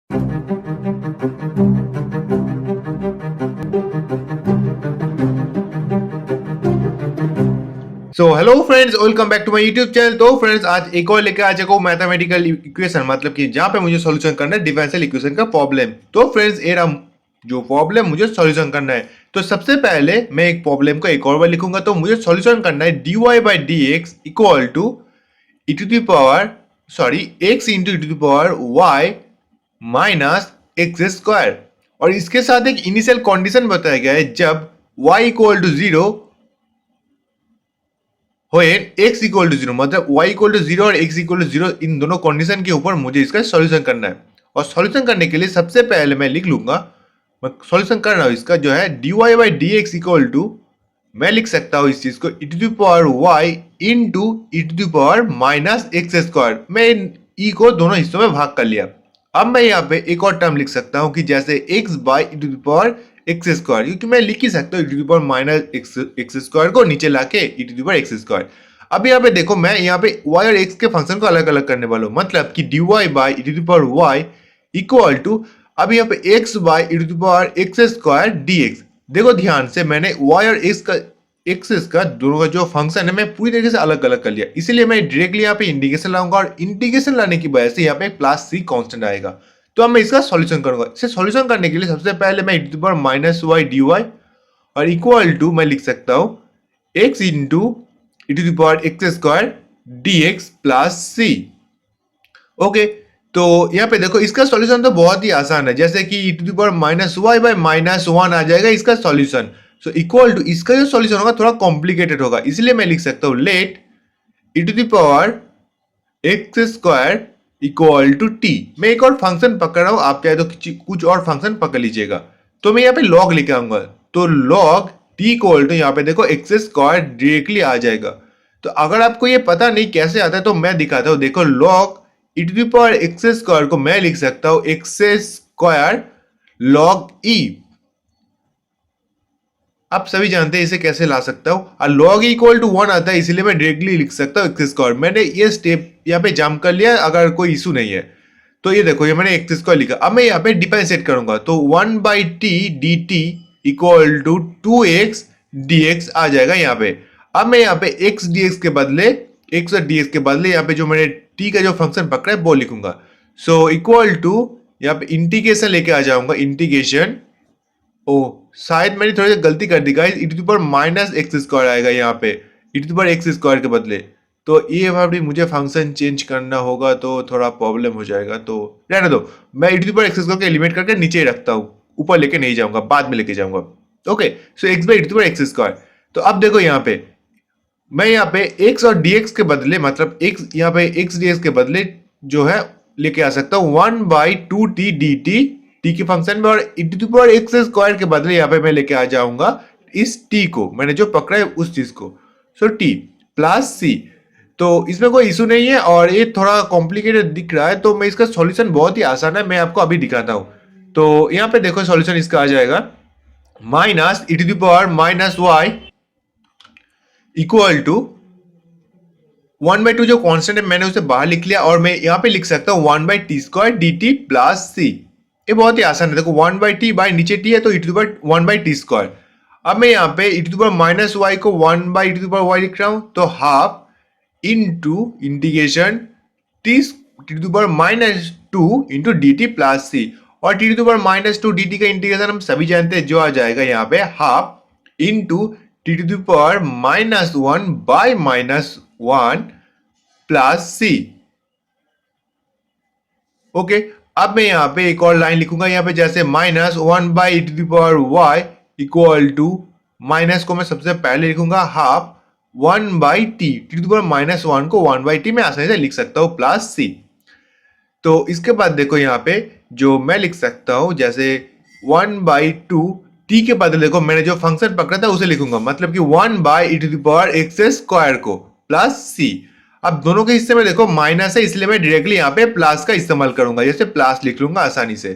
So hello friends, welcome back to my YouTube channel. तो friends, आज एक और लेके आ चुका हूँ मैथमेटिकल इक्वेशन, मतलब कि जहाँ पे मुझे सॉल्यूशन करना है डिफरेंशियल इक्वेशन का प्रॉब्लम। तो फ्रेंड्स, ये रहा जो प्रॉब्लम मुझे सॉल्यूशन करना है। तो सबसे पहले मैं एक प्रॉब्लम को एक और बार लिखूंगा। तो मुझे सॉल्यूशन करना है D Y by D X equal to E to the power X into E to the power Y minus X square. और इसके साथ एक इनिशियल कंडीशन बताया गया है, जब y equal to zero x equal to zero, मतलब y equal to zero और x इक्वल टू जीरो, इन दोनों कंडीशन के ऊपर मुझे इसका सॉल्यूशन करना है। और सॉल्यूशन करने के लिए सबसे पहले मैं लिख लूंगा, मैं सॉल्यूशन कर रहा हूं इसका, जो है dy by D X equal to, मैं लिख सकता हूं इस चीज को e to the power y into E to the power minus X square. मैं e को दोनों हिस्सों में भाग कर लिया। अब मैं यहाँ पे एक और टर्म लिख सकता हूँ कि जैसे x by E to the power x square, क्योंकि मैं लिख ही सकता हूँ E to the power minus X square को नीचे लाके E to the power x square. अब यहाँ पे देखो, मैं यहाँ पे y और x के फंक्शन को अलग अलग करने वाला हूँ, मतलब कि dy by E to the power y equal to, अब यहाँ पे x by E to the power x square dx। देखो ध्यान से, मैंने y और x का दोनों का जो फंक्शन है मैं पूरी तरीके से अलग अलग कर लिया, इसलिए मैं डायरेक्टली यहाँ पे इंटीग्रेशन लाऊंगा, और इंटीग्रेशन लाने की वजह से यहाँ पे प्लस c कांस्टेंट आएगा। तो अब मैं इसका सॉल्यूशन करूंगा। इसे सॉल्यूशन करने के लिए सबसे पहले मैं E to the power minus Y D Y और इक्वल टू, मैं लिख सकता हूँ x into E to the power x square dx plus c। Okay, तो यहाँ पे देखो इसका सॉल्यूशन तो बहुत ही आसान है, जैसे कि E to the power minus Y by minus one आ जाएगा इसका सॉल्यूशन। सो इक्वल टू, इसका जो सॉल्यूशन होगा थोड़ा कॉम्प्लिकेटेड होगा, इसलिए मैं लिख सकता हूँ let E to the power x square equal to T. मैं एक और फंक्शन पकड़ रहा हूँ, आप चाहे तो कुछ और फंक्शन पकड़ लीजिएगा। तो मैं यहाँ पे लॉग लेके आऊंगा, तो लॉग टी इक्वल टू, यहाँ पे देखो एक्स स्क्वायर डायरेक्टली आ जाएगा। तो अगर आपको ये पता नहीं कैसे आता है तो मैं दिखाता हूँ। देखो log E to the power x square को मैं लिख सकता हूँ एक्स स्क्वायर लॉग ई। आप सभी जानते हैं इसे कैसे ला सकता हूं, और log इक्वल टू वन आता है, इसलिए मैं डायरेक्टली लिख सकता हूँ एक्स स्क्वायर। मैंने ये स्टेप यहाँ पे जंप कर लिया, अगर कोई इशू नहीं है तो ये देखो, ये मैंने एक्स स्क्वायर लिखा। अब मैं यहाँ पे डिफरेंशिएट करूंगा, तो one by T D T equal to two X D X आ जाएगा यहाँ पे। अब मैं यहाँ पे एक्स डी एक्स के बदले, एक्स और डी एक्स के बदले यहाँ पे जो मैंने टी का जो फंक्शन पकड़ा है वो लिखूंगा। सो इक्वल टू, यहाँ पे इंटीग्रेशन लेके आ जाऊंगा, इंटीग्रेशन, ओ शायद मैंने थोड़ी सी गलती कर दी guys, E to the power minus X square आएगा यहाँ पे E to the power x square के बदले। तो ये भाई मुझे फंक्शन चेंज करना होगा, तो थोड़ा प्रॉब्लम हो जाएगा, तो रहने दो। मैं E to the power x square के एलिमिनेट करके नीचे ही रखता हूँ, ऊपर लेके नहीं जाऊंगा, बाद में लेके जाऊंगा। Okay, so x by E to the power x square. तो अब देखो यहाँ पे मैं यहाँ पे x और dx के बदले, मतलब x यहाँ पे x dx के बदले जो है लेके आ सकता हूँ one by two T D T T के फंक्शन में, और E to the power x square के बदले यहाँ पे मैं लेके आ जाऊंगा इस t को, मैंने जो पकड़ा है उस चीज को। सो t प्लस c। तो इसमें कोई इशू नहीं है, और ये थोड़ा कॉम्प्लिकेटेड दिख रहा है, तो मैं इसका सॉल्यूशन बहुत ही आसान है, मैं आपको अभी दिखाता हूँ। तो यहाँ पे देखो सॉल्यूशन इसका आ जाएगा minus e to the power minus y equal to one by two, जो कांस्टेंट है मैंने उसे बाहर लिख लिया, और मैं यहाँ पे लिख सकता हूँ one by T square D T plus C. ये बहुत ही आसान है, देखो वन बाई टी बाई नीचे टी है तो E to the one by T square. अब मैं यहाँ पे E to the minus Y को one by E to the Y लिख रहा हूँ, तो half into integration T to the minus two into D T plus C. और T to the minus two d t का integration हम सभी जानते हैं, जो आ जाएगा यहाँ पे half into t to the power minus one by minus one plus c. Okay, अब मैं यहाँ पे एक और लाइन लिखूंगा, यहाँ पे जैसे minus one by to the power Y equal to, minus को मैं सबसे पहले लिखूंगा half one by t to the power minus one को वन बाई टी में आसानी से लिख सकता हूँ प्लस सी। तो इसके बाद देखो यहाँ पे जो मैं लिख सकता हूँ, जैसे वन बाई टू टी के बदले देखो मैंने जो फंक्शन पकड़ा था उसे लिखूंगा, मतलब कि one by E to the power x square को प्लस सी। अब दोनों के हिस्से में देखो माइनस है, इसलिए मैं डायरेक्टली यहाँ पे प्लस का इस्तेमाल करूंगा, जैसे प्लस लिख लूंगा आसानी से।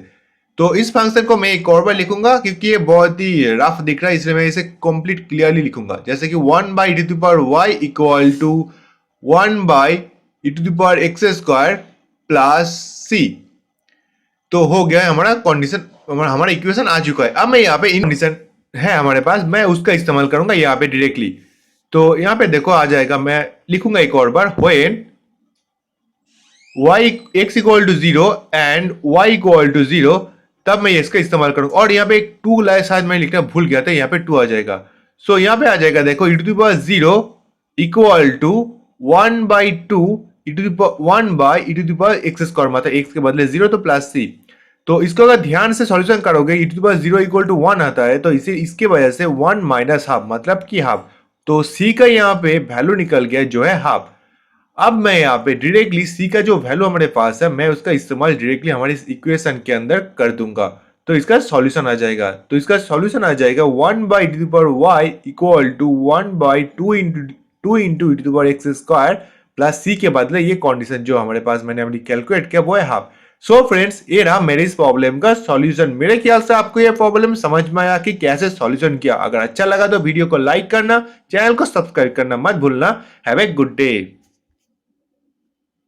तो इस फंक्शन को मैं एक और बार लिखूंगा, क्योंकि ये बहुत ही रफ दिख रहा है, इसलिए मैं इसे कंप्लीट क्लियरली लिखूंगा, जैसे कि one by E to the power Y equal to one by E to the power x square plus C. तो हो गया है हमारा कंडीशन, हमारा इक्वेशन आ चुका है। अब मैं यहाँ पे इन कंडीशन है हमारे पास, मैं उसका इस्तेमाल करूंगा यहाँ पे डायरेक्टली। तो यहाँ पे देखो आ जाएगा, मैं लिखूंगा एक और बार, when y x equal to 0 and y equal to 0, तब मैं इसका इस्तेमाल करूंगा। और यहाँ पे एक 2 लाए, शायद मैं लिखना भूल गया था, यहाँ पे 2 आ जाएगा। सो यहाँ पे आ जाएगा देखो e to the power 0 equal to 1 by 2 e to the power 1 by e to the power x square, मतलब x के बदले 0 तो प्लस c। तो इसको अगर ध्यान से सॉल्यूशन करोगे e to the power 0 equal to 1 आता है, तो इसे इसके वजह से 1 माइनस हाफ, मतलब कि हाफ। तो c का यहाँ पे वैल्यू निकल गया जो है हाफ। अब मैं यहाँ पे डायरेक्टली सी का जो वैल्यू हमारे पास है, मैं उसका इस्तेमाल डायरेक्टली हमारे इस इक्वेशन के अंदर कर दूंगा। तो इसका सॉल्यूशन आ जाएगा, तो इसका सॉल्यूशन आ जाएगा 1 by T power Y equal to 1 by 2 into T power x square plus C के बदले ये कंडीशन जो हमारे पास मैंने अभी कैलकुलेट किया वो है हाफ। सो फ्रेंड्स, ये रहा मेरे इस प्रॉब्लम का सॉल्यूशन। मेरे ख्याल से आपको ये प्रॉब्लम समझ में आया कि कैसे सॉल्यूशन किया। अगर अच्छा लगा तो वीडियो को लाइक करना, चैनल को सब्सक्राइब करना मत भूलना। Have a good day.